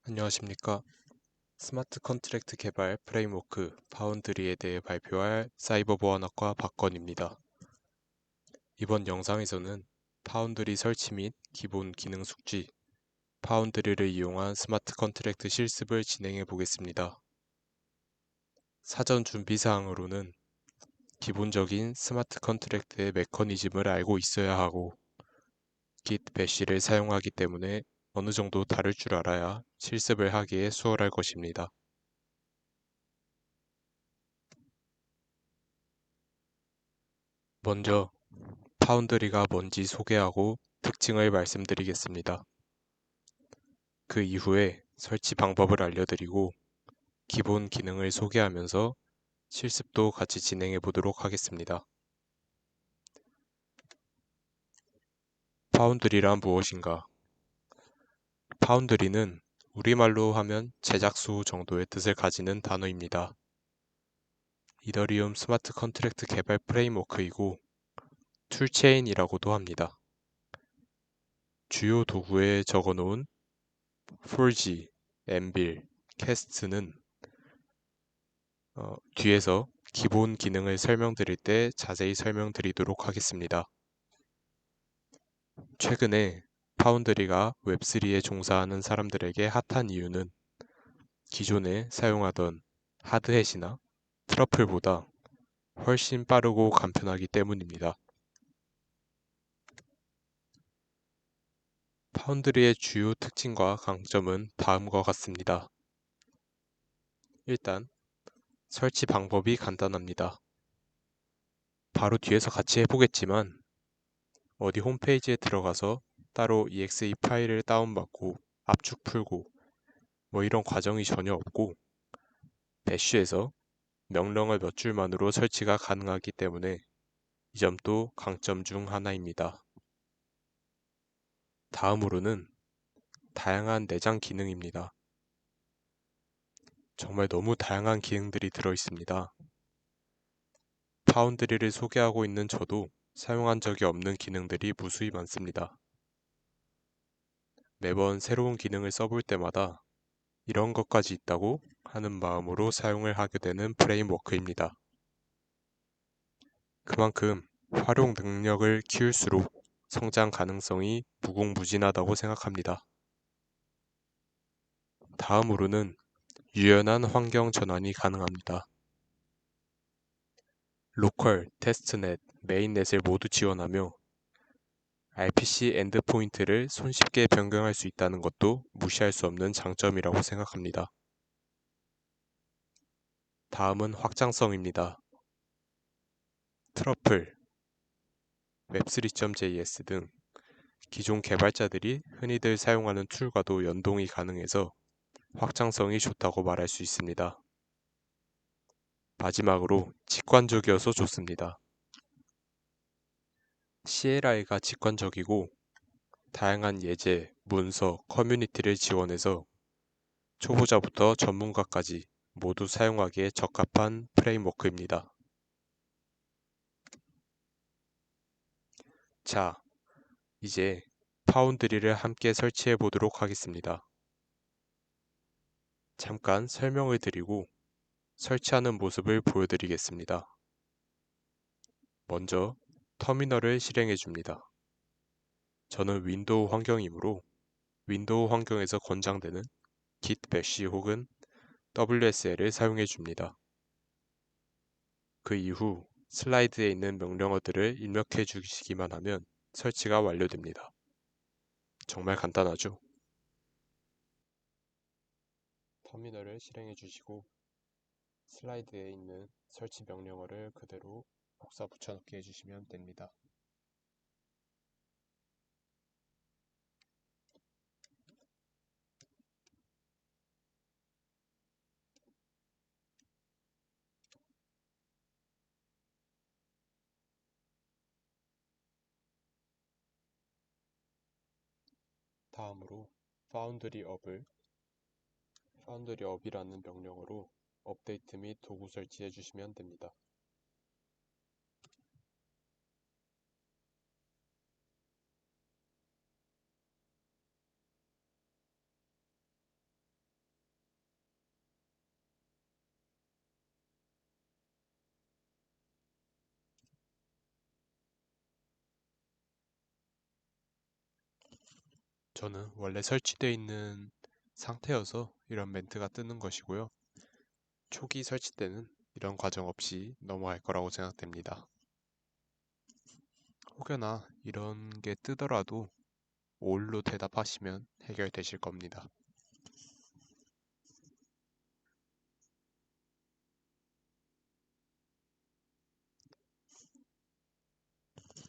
안녕하십니까. 스마트 컨트랙트 개발 프레임워크 파운드리에 대해 발표할 사이버 보안학과 박건입니다. 이번 영상에서는 파운드리 설치 및 기본 기능 숙지, 파운드리를 이용한 스마트 컨트랙트 실습을 진행해 보겠습니다. 사전 준비 사항으로는 기본적인 스마트 컨트랙트의 메커니즘을 알고 있어야 하고 Git 배시를 사용하기 때문에 어느 정도 다룰 줄 알아야 실습을 하기에 수월할 것입니다. 먼저 파운드리가 뭔지 소개하고 특징을 말씀드리겠습니다. 그 이후에 설치 방법을 알려드리고 기본 기능을 소개하면서 실습도 같이 진행해 보도록 하겠습니다. 파운드리란 무엇인가? 파운드리는 우리말로 하면 제작소 정도의 뜻을 가지는 단어입니다. 이더리움 스마트 컨트랙트 개발 프레임워크이고 툴체인이라고도 합니다. 주요 도구에 적어놓은 폴지, 엠빌, 캐스트는 뒤에서 기본 기능을 설명드릴 때 자세히 설명드리도록 하겠습니다. 최근에 파운드리가 웹3에 종사하는 사람들에게 핫한 이유는 기존에 사용하던 하드햇이나 트러플보다 훨씬 빠르고 간편하기 때문입니다. 파운드리의 주요 특징과 강점은 다음과 같습니다. 일단 설치 방법이 간단합니다. 바로 뒤에서 같이 해보겠지만 어디 홈페이지에 들어가서 따로 exe 파일을 다운받고 압축 풀고 뭐 이런 과정이 전혀 없고 배쉬에서 명령어 몇 줄만으로 설치가 가능하기 때문에 이 점도 강점 중 하나입니다. 다음으로는 다양한 내장 기능입니다. 정말 너무 다양한 기능들이 들어 있습니다. 파운드리를 소개하고 있는 저도 사용한 적이 없는 기능들이 무수히 많습니다. 매번 새로운 기능을 써볼 때마다 이런 것까지 있다고 하는 마음으로 사용을 하게 되는 프레임워크입니다. 그만큼 활용 능력을 키울수록 성장 가능성이 무궁무진하다고 생각합니다. 다음으로는 유연한 환경 전환이 가능합니다. 로컬, 테스트넷, 메인넷을 모두 지원하며 RPC 엔드포인트를 손쉽게 변경할 수 있다는 것도 무시할 수 없는 장점이라고 생각합니다. 다음은 확장성입니다. 트러플, web3.js 등 기존 개발자들이 흔히들 사용하는 툴과도 연동이 가능해서 확장성이 좋다고 말할 수 있습니다. 마지막으로 직관적이어서 좋습니다. CLI가 직관적이고 다양한 예제, 문서, 커뮤니티를 지원해서 초보자부터 전문가까지 모두 사용하기에 적합한 프레임워크입니다. 자, 이제 파운드리를 함께 설치해 보도록 하겠습니다. 잠깐 설명을 드리고 설치하는 모습을 보여드리겠습니다. 먼저 터미널을 실행해 줍니다. 저는 윈도우 환경이므로 윈도우 환경에서 권장되는 git bash 혹은 WSL을 사용해 줍니다. 그 이후 슬라이드에 있는 명령어들을 입력해 주시기만 하면 설치가 완료됩니다. 정말 간단하죠? 터미널을 실행해 주시고 슬라이드에 있는 설치 명령어를 그대로 복사 붙여넣기 해주시면 됩니다. 다음으로 foundry up이라는 명령어로 업데이트 및 도구 설치해 주시면 됩니다. 저는 원래 설치되어 있는 상태여서 이런 멘트가 뜨는 것이고요. 초기 설치 때는 이런 과정 없이 넘어갈 거라고 생각됩니다. 혹여나 이런 게 뜨더라도 all로 대답하시면 해결되실 겁니다.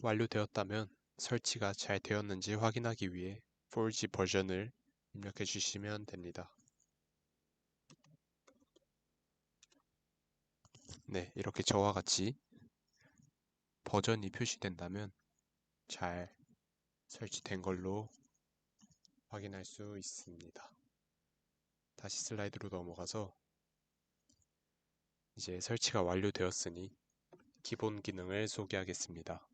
완료되었다면 설치가 잘 되었는지 확인하기 위해 4G 버전을 입력해 주시면 됩니다. 네, 이렇게 저와 같이 버전이 표시된다면 잘 설치된 걸로 확인할 수 있습니다. 다시 슬라이드로 넘어가서 이제 설치가 완료되었으니 기본 기능을 소개하겠습니다.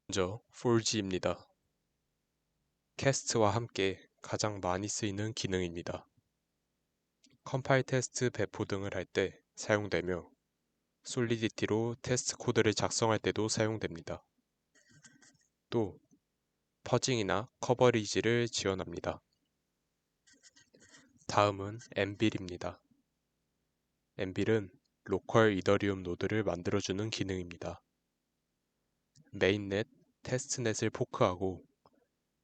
먼저 4G입니다. 캐스트와 함께 가장 많이 쓰이는 기능입니다. 컴파일 테스트 배포 등을 할 때 사용되며 솔리디티로 테스트 코드를 작성할 때도 사용됩니다. 또 퍼징이나 커버리지를 지원합니다. 다음은 엠빌입니다. 엠빌은 로컬 이더리움 노드를 만들어주는 기능입니다. 메인넷, 테스트넷을 포크하고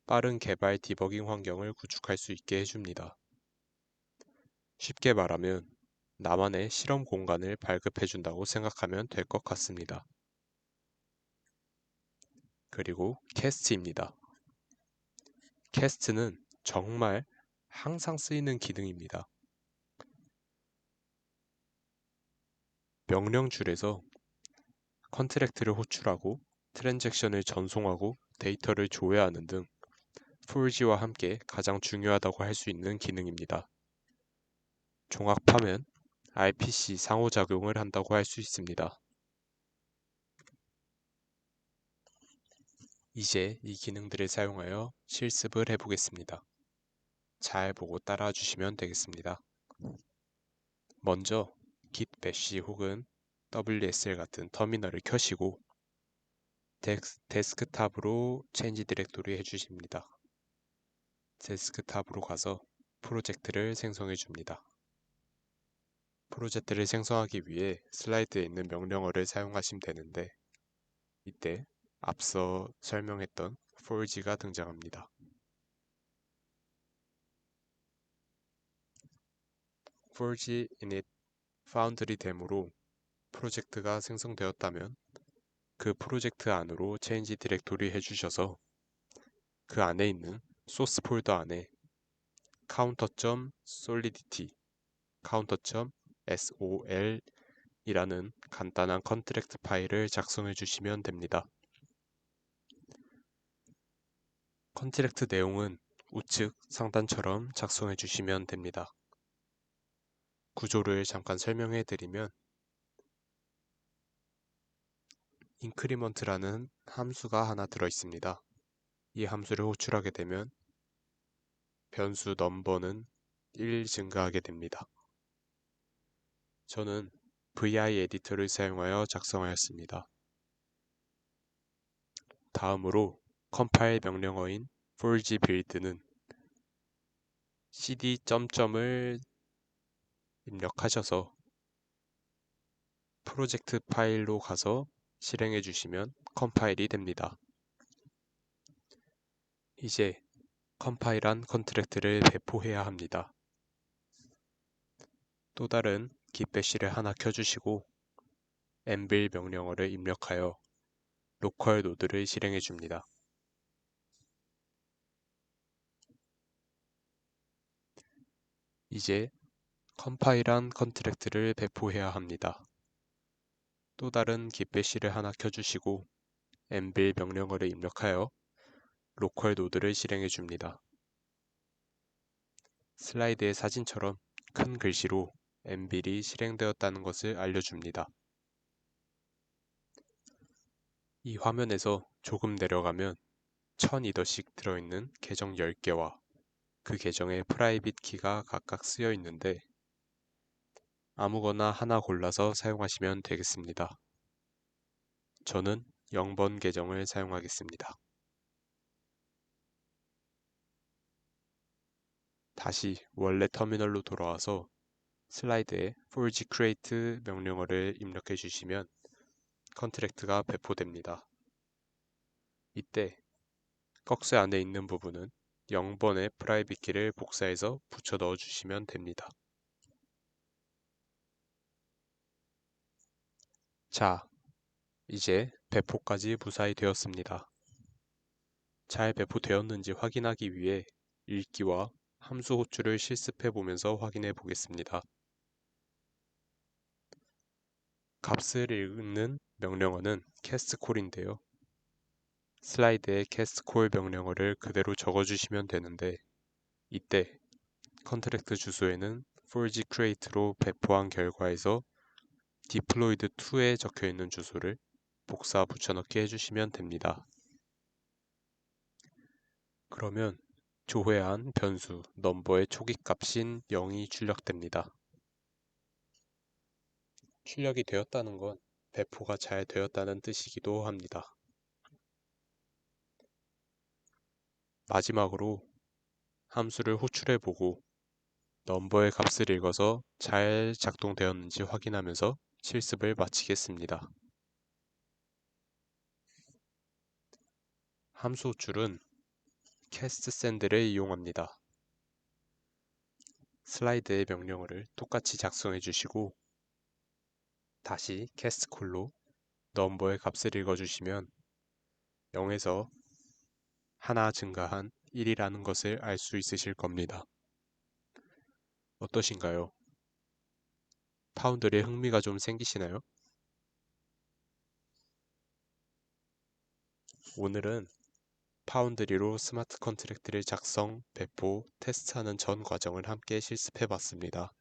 빠른 개발 디버깅 환경을 구축할 수 있게 해줍니다. 쉽게 말하면 나만의 실험 공간을 발급해준다고 생각하면 될 것 같습니다. 그리고 캐스트입니다. 캐스트는 정말 항상 쓰이는 기능입니다. 명령줄에서 컨트랙트를 호출하고 트랜잭션을 전송하고 데이터를 조회하는 등 4G와 함께 가장 중요하다고 할 수 있는 기능입니다. 종합하면 RPC 상호작용을 한다고 할 수 있습니다. 이제 이 기능들을 사용하여 실습을 해보겠습니다. 잘 보고 따라와 주시면 되겠습니다. 먼저 git bash 혹은 WSL 같은 터미널을 켜시고 데스크탑으로 체인지 디렉토리 해주십니다. 데스크탑으로 가서 프로젝트를 생성해 줍니다. 프로젝트를 생성하기 위해 슬라이드에 있는 명령어를 사용하시면 되는데 이때 앞서 설명했던 4G가 등장합니다. 4G init foundry 데모로 프로젝트가 생성되었다면 그 프로젝트 안으로 체인지 디렉토리 해주셔서 그 안에 있는 소스 폴더 안에 counter.solidity, counter.sol 이라는 간단한 컨트랙트 파일을 작성해 주시면 됩니다. 컨트랙트 내용은 우측 상단처럼 작성해 주시면 됩니다. 구조를 잠깐 설명해 드리면 increment라는 함수가 하나 들어 있습니다. 이 함수를 호출하게 되면 변수 넘버는 1 증가하게 됩니다. 저는 vi 에디터를 사용하여 작성하였습니다. 다음으로 컴파일 명령어인 4G build는 cd 점점을 입력하셔서 프로젝트 파일로 가서 실행해 주시면 컴파일이 됩니다. 이제 컴파일한 컨트랙트를 배포해야 합니다. 또 다른 git bash를 하나 켜주시고 엠빌 명령어를 입력하여 로컬 노드를 실행해 줍니다. 이제 컴파일한 컨트랙트를 배포해야 합니다. 또 다른 git bash를 하나 켜주시고 엠빌 명령어를 입력하여 로컬 노드를 실행해 줍니다. 슬라이드의 사진처럼 큰 글씨로 엠빌이 실행되었다는 것을 알려줍니다. 이 화면에서 조금 내려가면 1000이더씩 들어있는 계정 10개와 그 계정의 프라이빗 키가 각각 쓰여 있는데 아무거나 하나 골라서 사용하시면 되겠습니다. 저는 0번 계정을 사용하겠습니다. 다시 원래 터미널로 돌아와서 슬라이드에 forge create 명령어를 입력해 주시면 컨트랙트가 배포됩니다. 이때 꺽쇠 안에 있는 부분은 0번의 프라이빗 키를 복사해서 붙여 넣어 주시면 됩니다. 자, 이제 배포까지 무사히 되었습니다. 잘 배포되었는지 확인하기 위해 읽기와 함수 호출을 실습해 보면서 확인해 보겠습니다. 값을 읽는 명령어는 castCall인데요. 슬라이드에 castCall 명령어를 그대로 적어주시면 되는데 이때 컨트랙트 주소에는 forge create로 배포한 결과에서 deployed to에 적혀있는 주소를 복사 붙여넣기 해주시면 됩니다. 그러면 조회한 변수 넘버의 초기값인 0이 출력됩니다. 출력이 되었다는 건 배포가 잘 되었다는 뜻이기도 합니다. 마지막으로 함수를 호출해보고 넘버의 값을 읽어서 잘 작동되었는지 확인하면서 실습을 마치겠습니다. 함수 호출은 castSend를 이용합니다. 슬라이드의 명령어를 똑같이 작성해 주시고 다시 castCall로 넘버의 값을 읽어주시면 0에서 하나 증가한 1이라는 것을 알 수 있으실 겁니다. 어떠신가요? 파운드리에 흥미가 좀 생기시나요? 오늘은 파운드리로 스마트 컨트랙트를 작성, 배포, 테스트하는 전 과정을 함께 실습해 봤습니다.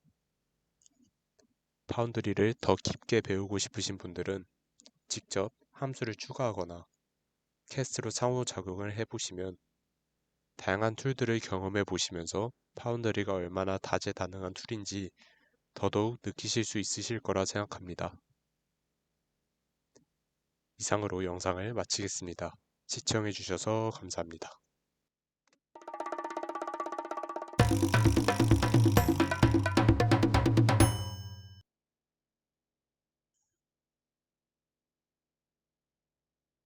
파운드리를 더 깊게 배우고 싶으신 분들은 직접 함수를 추가하거나 캐스트로 상호작용을 해보시면 다양한 툴들을 경험해 보시면서 파운드리가 얼마나 다재다능한 툴인지 더더욱 느끼실 수 있으실 거라 생각합니다. 이상으로 영상을 마치겠습니다. 시청해주셔서 감사합니다.